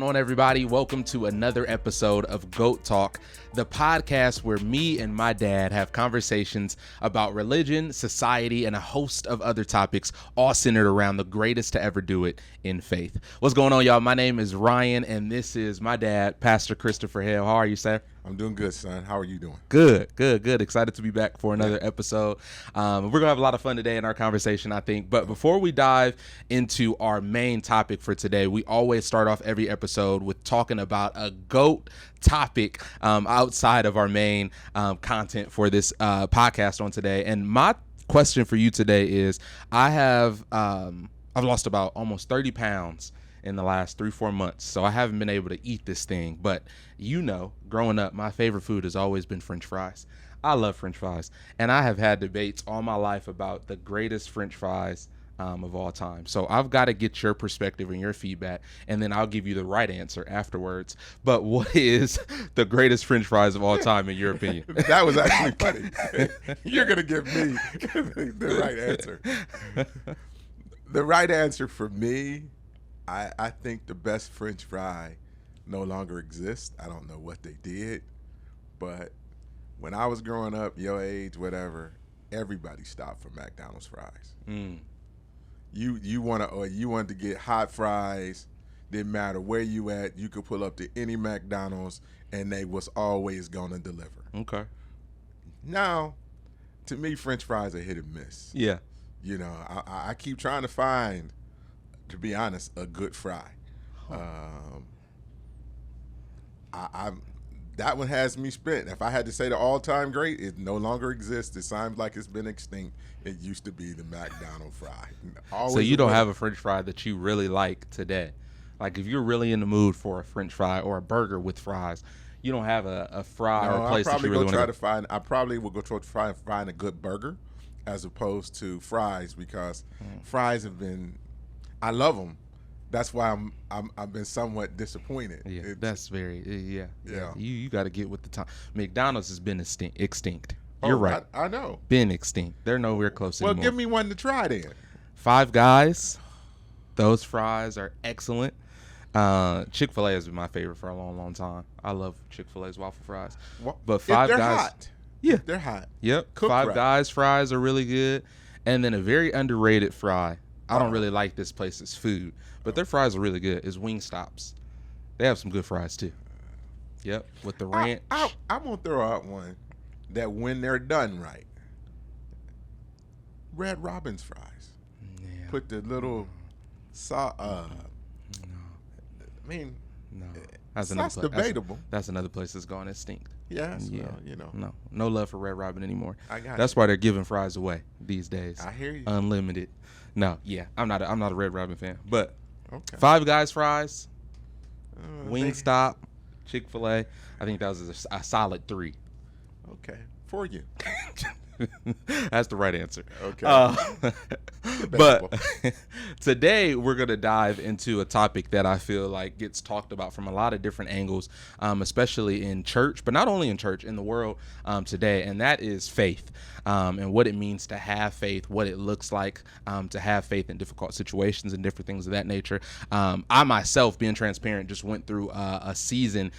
on, everybody? Welcome to another episode of GOAT Talk, the podcast where me and my dad have conversations about religion, society, and a host of other topics, all centered around the greatest to ever do it in faith. What's going on, y'all? My name is Ryan, and this is my dad, Pastor Christopher Hale. How are you, sir? I'm doing good, son. How are you doing? Good. Excited to be back for another episode. We're going to have a lot of fun today in our conversation, I think. But before we dive into our main topic for today, we always start off every episode with talking about a GOAT topic outside of our main content for this podcast on today. And my question for you today is, I've lost about almost 30 pounds in the last 3-4 months. So I haven't been able to eat this thing, but growing up, my favorite food has always been French fries. I love French fries, and I have had debates all my life about the greatest French fries of all time. So I've got to get your perspective and your feedback, and then I'll give you the right answer afterwards. But what is the greatest French fries of all time in your opinion? That was actually funny. You're going to give me the right answer. The right answer for me, I think the best French fry no longer exists. I don't know what they did, but when I was growing up, your age, whatever, everybody stopped for McDonald's fries. You wanted to get hot fries. Didn't matter where you at. You could pull up to any McDonald's, and they was always gonna deliver. Okay. Now, to me, French fries are hit and miss. Yeah. You know, I keep trying to find, to be honest, a good fry. That one has me spent. If I had to say the all-time great, it no longer exists. It sounds like it's been extinct. It used to be the McDonald's fry. So you don't have a French fry that you really like today? Like if you're really in the mood for a French fry or a burger with fries, you don't have a fry or a place that you really want to I probably will go try and find a good burger as opposed to fries, because fries have been, I love them. That's why I've been somewhat disappointed. Yeah, that's very You got to get with the time. McDonald's has been extinct. You're right. I know. Been extinct. They're nowhere close anymore. Well, give me one to try then. Five Guys. Those fries are excellent. Chick-fil-A has been my favorite for a long, long time. I love Chick-fil-A's waffle fries. But Five they're Guys. Hot. Yeah, they're hot. Yep. Cooked Five right. Guys fries are really good, and then a very underrated fry. I don't really like this place's food, but their fries are really good. Is Wingstop's. They have some good fries too. Yep, with the ranch. I'm gonna throw out one that when they're done right, Red Robin's fries. Yeah. Put the little salt. No. That's debatable. That's another place that's gone extinct. Yes. Yeah. Well, you know. No love for Red Robin anymore. I got That's why they're giving fries away these days. I hear you. Unlimited. No, yeah, I'm not a Red Robin fan, but Okay. Five Guys fries, Wingstop, Chick-fil-A. I think that was a solid 3. Okay. For you. That's the right answer. Okay. But today we're going to dive into a topic that I feel like gets talked about from a lot of different angles, especially in church, but not only in church, in the world today, and that is faith and what it means to have faith, what it looks like to have faith in difficult situations and different things of that nature. I myself, being transparent, just went through a season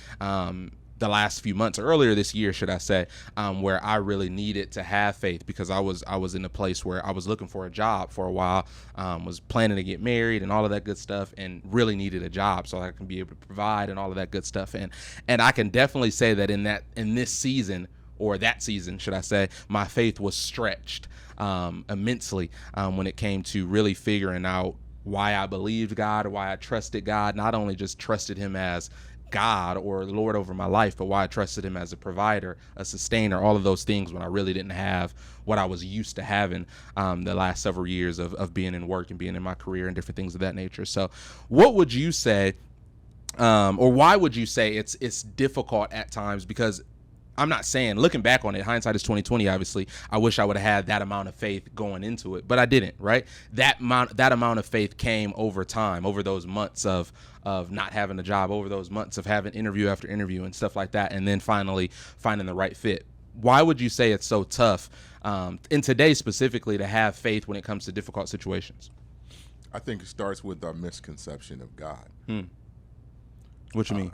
the last few months, or earlier this year, should I say, where I really needed to have faith, because I was in a place where I was looking for a job for a while, was planning to get married and all of that good stuff, and really needed a job so I can be able to provide and all of that good stuff. And I can definitely say that in this season, or that season, should I say, my faith was stretched immensely when it came to really figuring out why I believed God, or why I trusted God, not only just trusted him as God or the Lord over my life, but why I trusted him as a provider, a sustainer, all of those things, when I really didn't have what I was used to having the last several years of being in work and being in my career and different things of that nature. So what would you say, or why would you say it's difficult at times? Because I'm not saying, looking back on it, hindsight is 2020, obviously, I wish I would have had that amount of faith going into it, but I didn't, right? That amount of faith came over time, over those months of not having a job, over those months of having interview after interview and stuff like that, and then finally finding the right fit. Why would you say it's so tough in today specifically to have faith when it comes to difficult situations? I think it starts with our misconception of God. What you mean?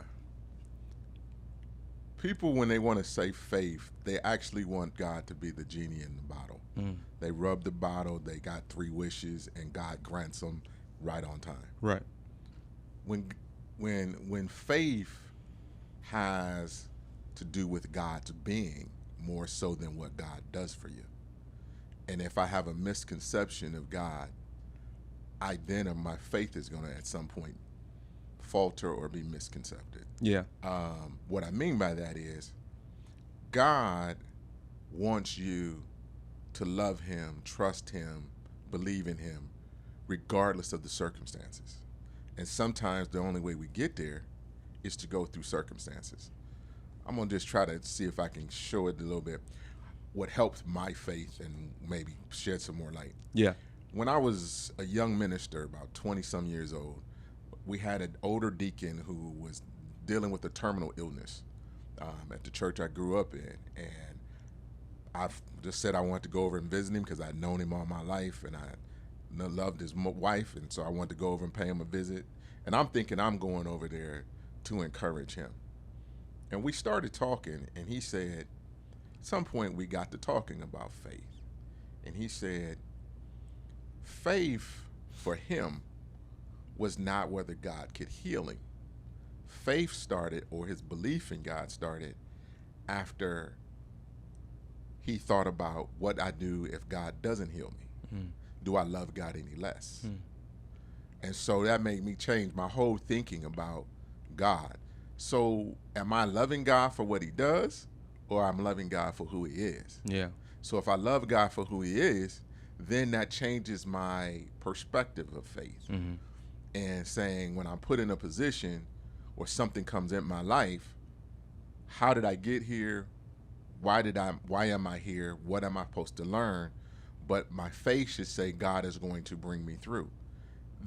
People, when they want to say faith, they actually want God to be the genie in the bottle. They rub the bottle, they got 3 wishes, and God grants them right on time. Right. When faith has to do with God's being more so than what God does for you. And if I have a misconception of God, my faith is going to at some point falter or be misconcepted. Yeah. What I mean by that is God wants you to love him, trust him, believe in him, regardless of the circumstances. And sometimes the only way we get there is to go through circumstances. I'm going to just try to see if I can show it a little bit, what helped my faith and maybe shed some more light. Yeah. When I was a young minister, about 20-some years old, we had an older deacon who was dealing with a terminal illness at the church I grew up in. And I just said I wanted to go over and visit him because I'd known him all my life, and I loved his wife, and so I wanted to go over and pay him a visit. And I'm thinking I'm going over there to encourage him. And we started talking, and he said, at some point we got to talking about faith. And he said, faith for him was not whether God could heal him. Faith started, or his belief in God started, after he thought about what I do if God doesn't heal me. Do I love God any less? And so that made me change my whole thinking about God. So am I loving God for what he does, or I'm loving God for who he is? Yeah. So if I love God for who he is, then that changes my perspective of faith. And saying, when I'm put in a position or something comes in my life, how did I get here? Why am I here? What am I supposed to learn? But my faith should say God is going to bring me through.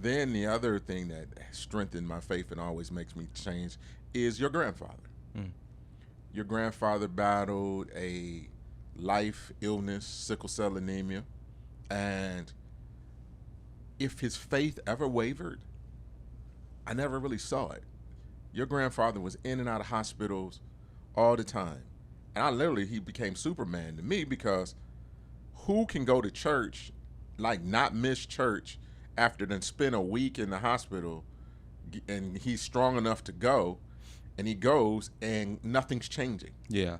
Then the other thing that strengthened my faith and always makes me change is your grandfather. Your grandfather battled a life illness, sickle cell anemia, and if his faith ever wavered, I never really saw it. Your grandfather was in and out of hospitals all the time. And he became Superman to me, because who can go to church, like not miss church, after then spend a week in the hospital, and he's strong enough to go, and he goes and nothing's changing. Yeah.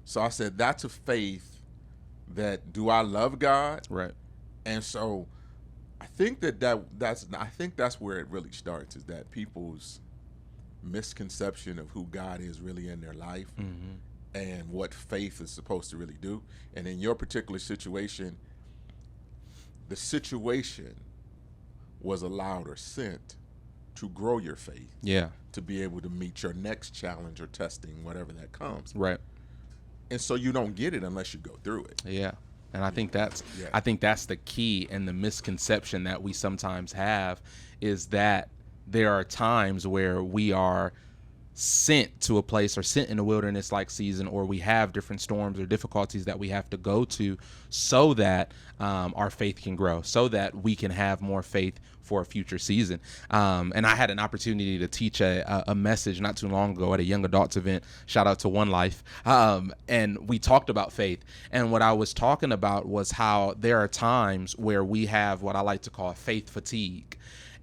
So I said, that's a faith that, do I love God? Right. And so I think that's where it really starts, is that people's misconception of who God is really in their life and what faith is supposed to really do. And in your particular situation, the situation was allowed or sent to grow your faith. Yeah. To be able to meet your next challenge or testing, whatever that comes. Right. And so you don't get it unless you go through it. Yeah. And I think that's the key, and the misconception that we sometimes have is that there are times where we are sent to a place or sent in a wilderness like season, or we have different storms or difficulties that we have to go to so that our faith can grow, so that we can have more faith for a future season. And I had an opportunity to teach a message not too long ago at a young adults event. Shout out to One Life. And we talked about faith. And what I was talking about was how there are times where we have what I like to call faith fatigue.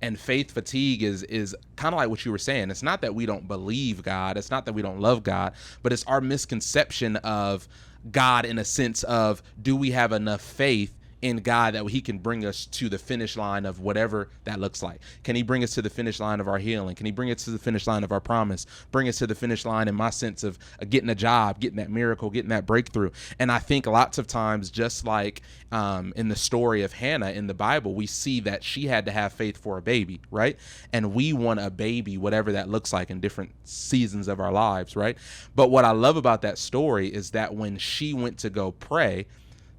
And faith fatigue is kind of like what you were saying. It's not that we don't believe God. It's not that we don't love God, but it's our misconception of God in a sense of, do we have enough faith in God that he can bring us to the finish line of whatever that looks like? Can he bring us to the finish line of our healing? Can he bring us to the finish line of our promise? Bring us to the finish line in my sense of getting a job, getting that miracle, getting that breakthrough. And I think lots of times, just like in the story of Hannah in the Bible, we see that she had to have faith for a baby, right? And we want a baby, whatever that looks like in different seasons of our lives, right? But what I love about that story is that when she went to go pray,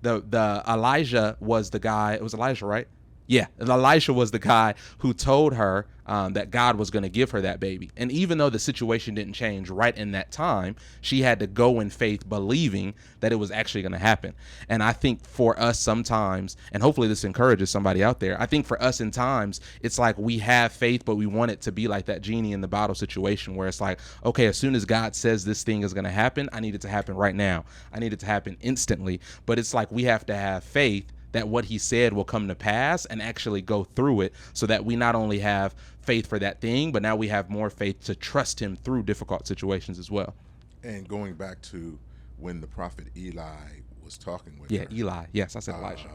the Elijah was the guy. It was Elijah, right? Yeah, and Elisha was the guy who told her that God was going to give her that baby. And even though the situation didn't change right in that time, she had to go in faith believing that it was actually going to happen. And I think for us sometimes, and hopefully this encourages somebody out there, I think for us in times, it's like we have faith, but we want it to be like that genie in the bottle situation where it's like, okay, as soon as God says this thing is going to happen, I need it to happen right now. I need it to happen instantly. But it's like we have to have faith that what he said will come to pass and actually go through it, so that we not only have faith for that thing, but now we have more faith to trust him through difficult situations as well. And going back to when the prophet Eli was talking with Yeah, her, Eli. Yes, I said Elijah.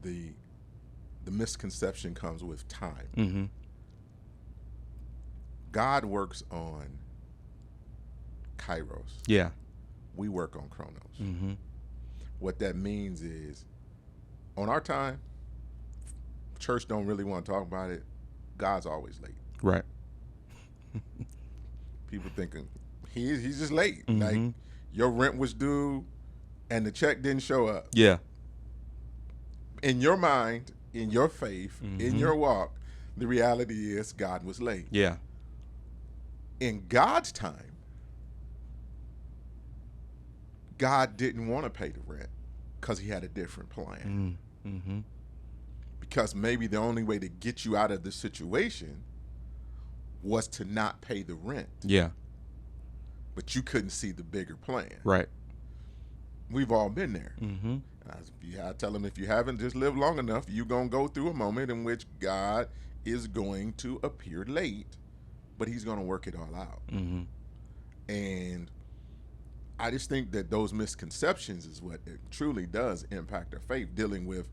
the misconception comes with time. Mm-hmm. God works on Kairos. Yeah. We work on Chronos. Mm-hmm. What that means is, on our time, church don't really want to talk about it. God's always late. Right. People thinking he's just late. Mm-hmm. Like your rent was due, and the check didn't show up. Yeah. In your mind, in your faith, in Mm-hmm. your walk, the reality is God was late. Yeah. In God's time, God didn't want to pay the rent because he had a different plan. Mm-hmm. Because maybe the only way to get you out of the situation was to not pay the rent, Yeah. but you couldn't see the bigger plan. Right. We've all been there. Mm-hmm. I tell them, if you haven't just lived long enough, you're going to go through a moment in which God is going to appear late, but he's going to work it all out. Mm-hmm. And I just think that those misconceptions is what it truly does impact our faith. Dealing with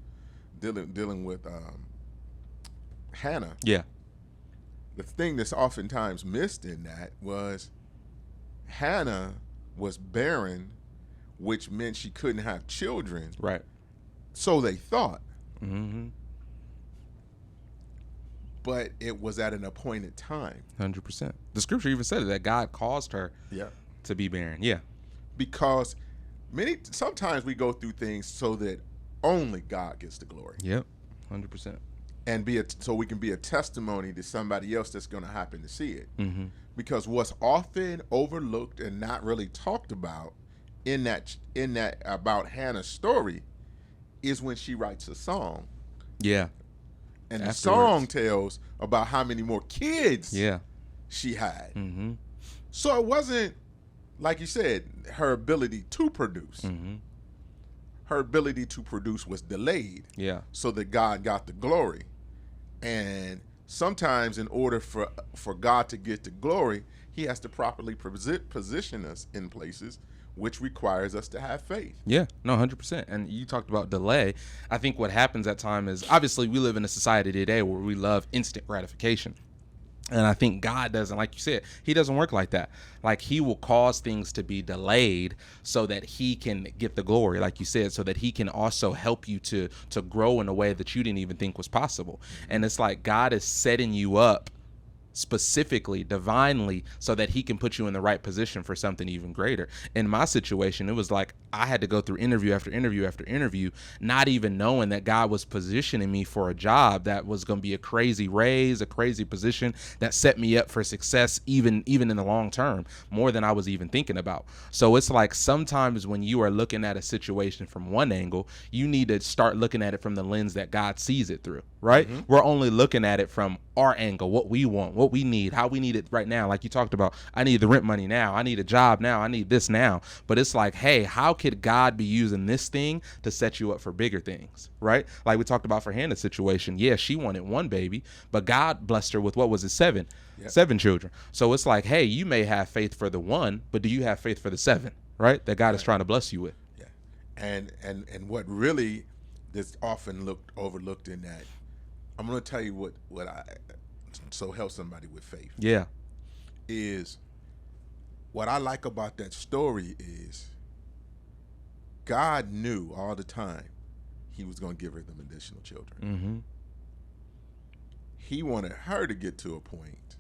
Hannah. Yeah. The thing that's oftentimes missed in that was Hannah was barren, which meant she couldn't have children. Right. So they thought. Mm-hmm. But it was at an appointed time. 100%. The scripture even said that God caused her to be barren. Yeah. Because sometimes we go through things so that only God gets the glory. Yep. 100%. And so we can be a testimony to somebody else that's going to happen to see it. Mm-hmm. Because what's often overlooked and not really talked about in that about Hannah's story is when she writes a song. Yeah. And Afterwards. the song tells about how many more kids she had. Mm-hmm. So it wasn't, like you said, her ability to produce. Mm-hmm. Her ability to produce was delayed. Yeah. So that God got the glory. And sometimes in order for God to get the glory, he has to properly position us in places, which requires us to have faith. Yeah, no, 100%. And you talked about delay. I think what happens at time is, obviously we live in a society today where we love instant gratification. And I think God doesn't, like you said, he doesn't work like that. Like, he will cause things to be delayed so that he can get the glory, like you said, so that he can also help you to grow in a way that you didn't even think was possible. And it's like God is setting you up specifically, divinely, so that he can put you in the right position for something even greater. In my situation, it was like I had to go through interview after interview after interview, not even knowing that God was positioning me for a job that was going to be a crazy raise, a crazy position that set me up for success even in the long term, more than I was even thinking about. So it's like sometimes when you are looking at a situation from one angle, you need to start looking at it from the lens that God sees it through, right? Mm-hmm. We're only looking at it from our angle, what we want, what we need, how we need it right now. Like you talked about, I need the rent money now, I need a job now, I need this now. But it's like, hey, how could God be using this thing to set you up for bigger things, right? Like we talked about for Hannah's situation. Yeah, she wanted one baby, but God blessed her with, what was it, 7 children. So it's like, hey, you may have faith for the one, but do you have faith for the 7, right? That God is trying to bless you with. Yeah. And what really is often overlooked in that, I'm going to tell you what I so help somebody with faith. Yeah. Is what I like about that story is God knew all the time he was going to give her them additional children. Mm-hmm. He wanted her to get to a point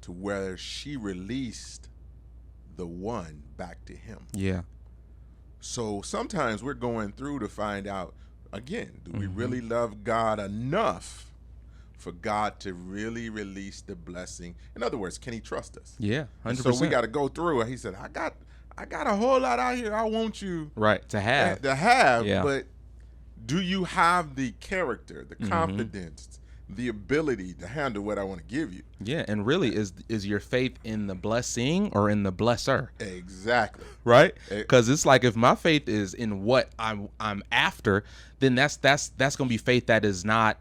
to where she released the one back to him. Yeah. So sometimes we're going through to find out again, do we really love God enough for God to really release the blessing? In other words, can he trust us? Yeah, And 100%. so we got to go through it. He said, I got a whole lot out here I want you right, to have. Yeah. but do you have the character, the confidence, the ability to handle what I want to give you? Yeah, and really, is your faith in the blessing or in the blesser? Exactly. Right? Because it's like, if my faith is in what I'm after, then that's gonna be faith that is not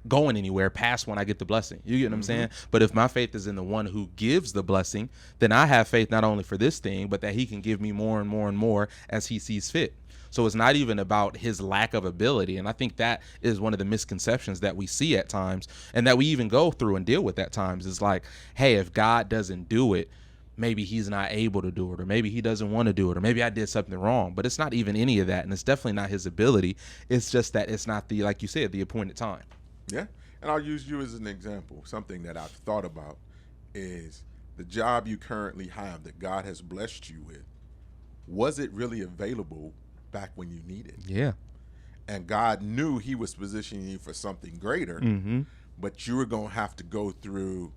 going anywhere past when I get the blessing. You get what I'm saying? But if my faith is in the one who gives the blessing, then I have faith not only for this thing, but that he can give me more and more and more as he sees fit. So it's not even about his lack of ability. And I think that is one of the misconceptions that we see at times, and that we even go through and deal with at times, is like, hey, if God doesn't do it, maybe he's not able to do it, or maybe he doesn't want to do it, or maybe I did something wrong. But it's not even any of that. And it's definitely not his ability. It's just that it's not the, like you said, the appointed time. Yeah. And I'll use you as an example. Something that I've thought about is the job you currently have that God has blessed you with. Was it really available back when you needed it? Yeah. And God knew he was positioning you for something greater, but you were going to have to go through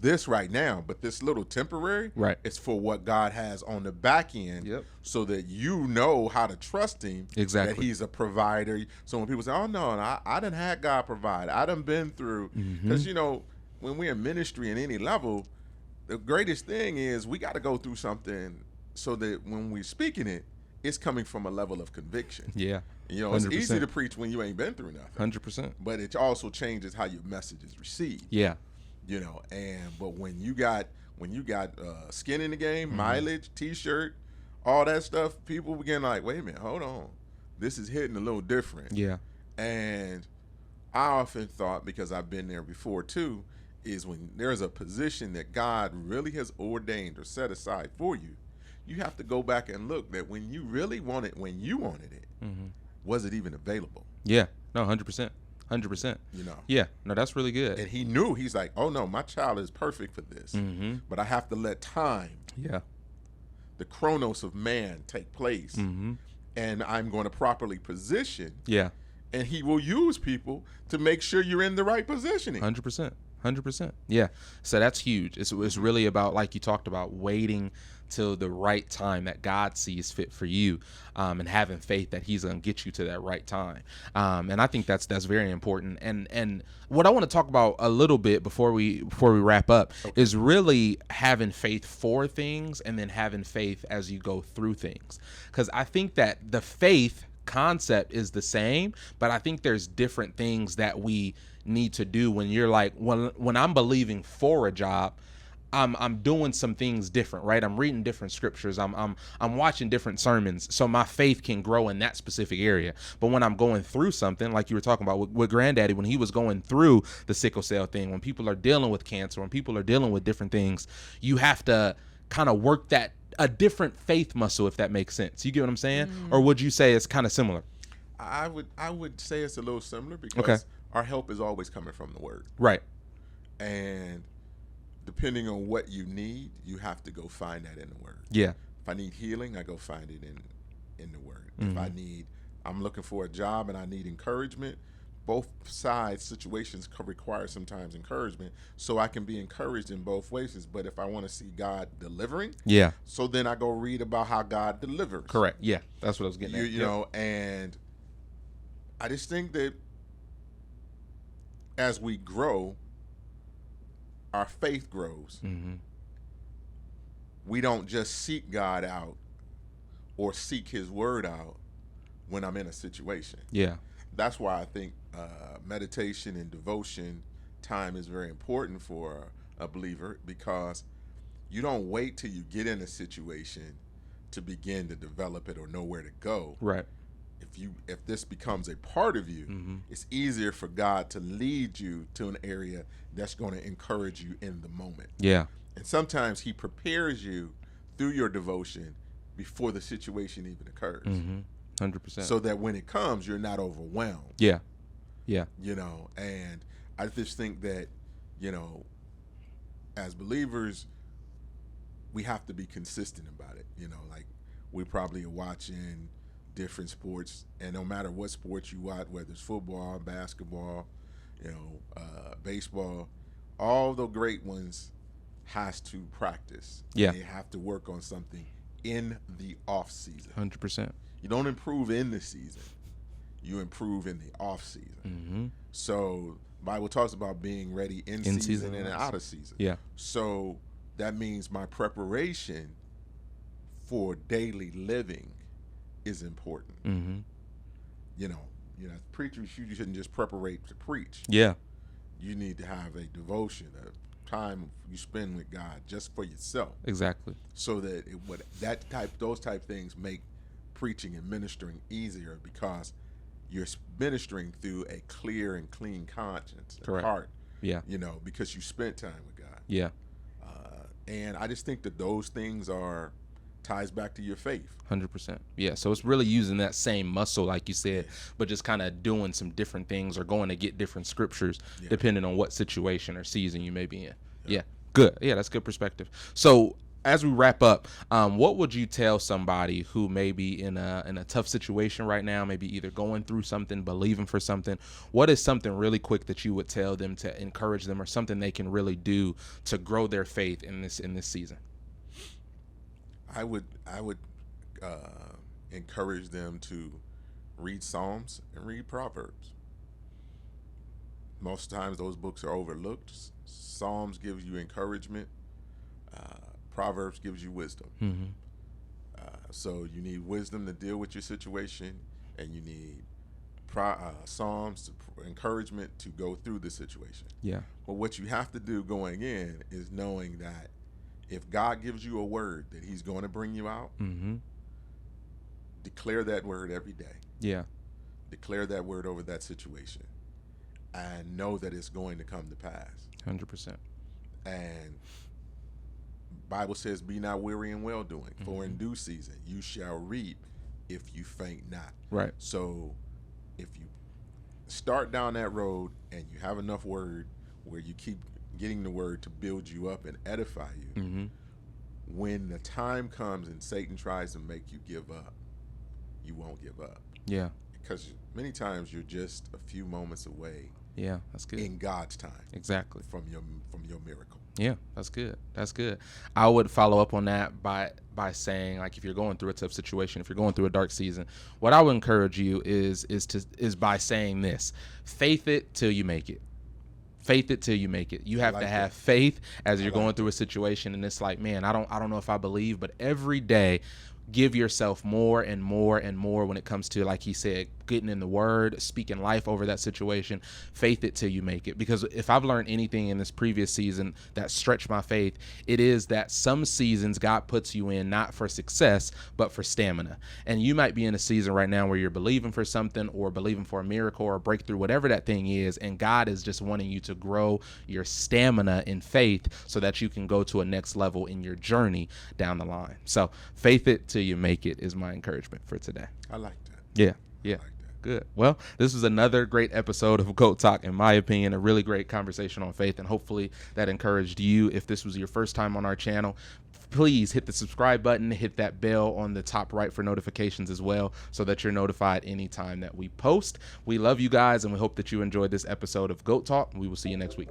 this right now. But this little temporary, right, it's for what God has on the back end, so that you know how to trust him, exactly, that he's a provider. So when people say, oh, no, I done had God provide. I done been through. Because, you know, when we're in ministry in any level, the greatest thing is we got to go through something so that when we're speaking it, it's coming from a level of conviction. Yeah. You know, 100%. It's easy to preach when you ain't been through nothing. 100%. But it also changes how your message is received. Yeah. You know, but when you got skin in the game, mileage, T-shirt, all that stuff, people begin like, wait a minute, hold on, this is hitting a little different. Yeah. And I often thought, because I've been there before too, is when there's a position that God really has ordained or set aside for you, you have to go back and look that when you really wanted, when you wanted it, was it even available? Yeah. No, 100%. 100%. You know. Yeah. No, that's really good. And he knew, he's like, oh no, my child is perfect for this, but I have to let time, the chronos of man, take place, and I'm going to properly position. Yeah. And he will use people to make sure you're in the right positioning. 100%. 100%. Yeah. So that's huge. It's really about, like you talked about, waiting till the right time that God sees fit for you, and having faith that he's going to get you to that right time. And I think that's very important. And what I want to talk about a little bit before we wrap up is really having faith for things, and then having faith as you go through things. Because I think that the faith concept is the same, but I think there's different things that we need to do when you're like, when I'm believing for a job, I'm doing some things different, right? I'm reading different scriptures. I'm watching different sermons, so my faith can grow in that specific area. But when I'm going through something, like you were talking about with Granddaddy, when he was going through the sickle cell thing, when people are dealing with cancer, when people are dealing with different things, you have to kind of work that a different faith muscle, if that makes sense. You get what I'm saying? Or would you say it's kind of similar? I would say it's a little similar, because our help is always coming from the Word. Right. And depending on what you need, you have to go find that in the Word. Yeah. If I need healing, I go find it in the Word. If I'm looking for a job and I need encouragement, both sides situations require sometimes encouragement, so I can be encouraged in both ways. But if I want to see God delivering, so then I go read about how God delivers. Correct. Yeah, that's what I was getting at. You know, and I just think that as we grow, our faith grows. We don't just seek God out or seek his word out when I'm in a situation. Yeah. That's why I think meditation and devotion time is very important for a believer, because you don't wait till you get in a situation to begin to develop it or know where to go. Right. If this becomes a part of you, it's easier for God to lead you to an area that's going to encourage you in the moment. Yeah. And sometimes he prepares you through your devotion before the situation even occurs. 100%. So that when it comes, you're not overwhelmed. Yeah. Yeah. You know, and I just think that, you know, as believers, we have to be consistent about it. You know, like we probably are watching different sports, and no matter what sport you watch, whether it's football, basketball, baseball, all the great ones has to practice. Yeah. They have to work on something in the off season. 100%. You don't improve in the season. You improve in the off season. Mm-hmm. So Bible talks about being ready in season and out of season. Yeah. So that means my preparation for daily living is important. Mm-hmm. Preachers, you shouldn't just preparate to preach. Yeah. You need to have a devotion, a time you spend with God just for yourself. Exactly. So that those type things make preaching and ministering easier, because you're ministering through a clear and clean conscience and Correct. heart. Yeah. Because you spent time with God. Yeah. And I just think that those things ties back to your faith. 100%. Yeah. So it's really using that same muscle, like you said, but just kind of doing some different things or going to get different scriptures depending on what situation or season you may be in. Yeah. Good. Yeah, that's good perspective. So as we wrap up, what would you tell somebody who may be in a tough situation right now, maybe either going through something, believing for something? What is something really quick that you would tell them to encourage them, or something they can really do to grow their faith in this season? I would encourage them to read Psalms and read Proverbs. Most times those books are overlooked. Psalms gives you encouragement. Proverbs gives you wisdom. Mm-hmm. So you need wisdom to deal with your situation, and you need Psalms to encouragement to go through the situation. Yeah. But what you have to do going in is knowing that if God gives you a word that he's going to bring you out, Mm-hmm. declare that word every day. Yeah. Declare that word over that situation, and know that it's going to come to pass. 100%. And Bible says, be not weary in well doing, for in due season you shall reap if you faint not. Right. So if you start down that road and you have enough word where you keep getting the word to build you up and edify you, Mm-hmm. when the time comes and Satan tries to make you give up, you won't give up. Yeah. Because many times you're just a few moments away Yeah. That's good. in God's time Exactly. from your miracle. Yeah, that's good. That's good. I would follow up on that by saying, like, if you're going through a tough situation, if you're going through a dark season, what I would encourage you is by saying this: faith it till you make it. Faith it till you make it. You have to have faith as you're going through a situation, and it's like, man, I don't know if I believe, but every day give yourself more and more and more when it comes to, like he said, getting in the word, speaking life over that situation. Faith it till you make it. Because if I've learned anything in this previous season that stretched my faith, it is that some seasons God puts you in not for success, but for stamina. And you might be in a season right now where you're believing for something, or believing for a miracle or a breakthrough, whatever that thing is, and God is just wanting you to grow your stamina in faith so that you can go to a next level in your journey down the line. So faith it till you make it is my encouragement for today. I like that. Yeah. I like that. Good. Well, this was another great episode of GOAT Talk, in my opinion, a really great conversation on faith, and hopefully that encouraged you. If this was your first time on our channel, please hit the subscribe button, hit that bell on the top right for notifications as well, so that you're notified anytime that we post. We love you guys, and we hope that you enjoyed this episode of GOAT Talk. We will see you next week.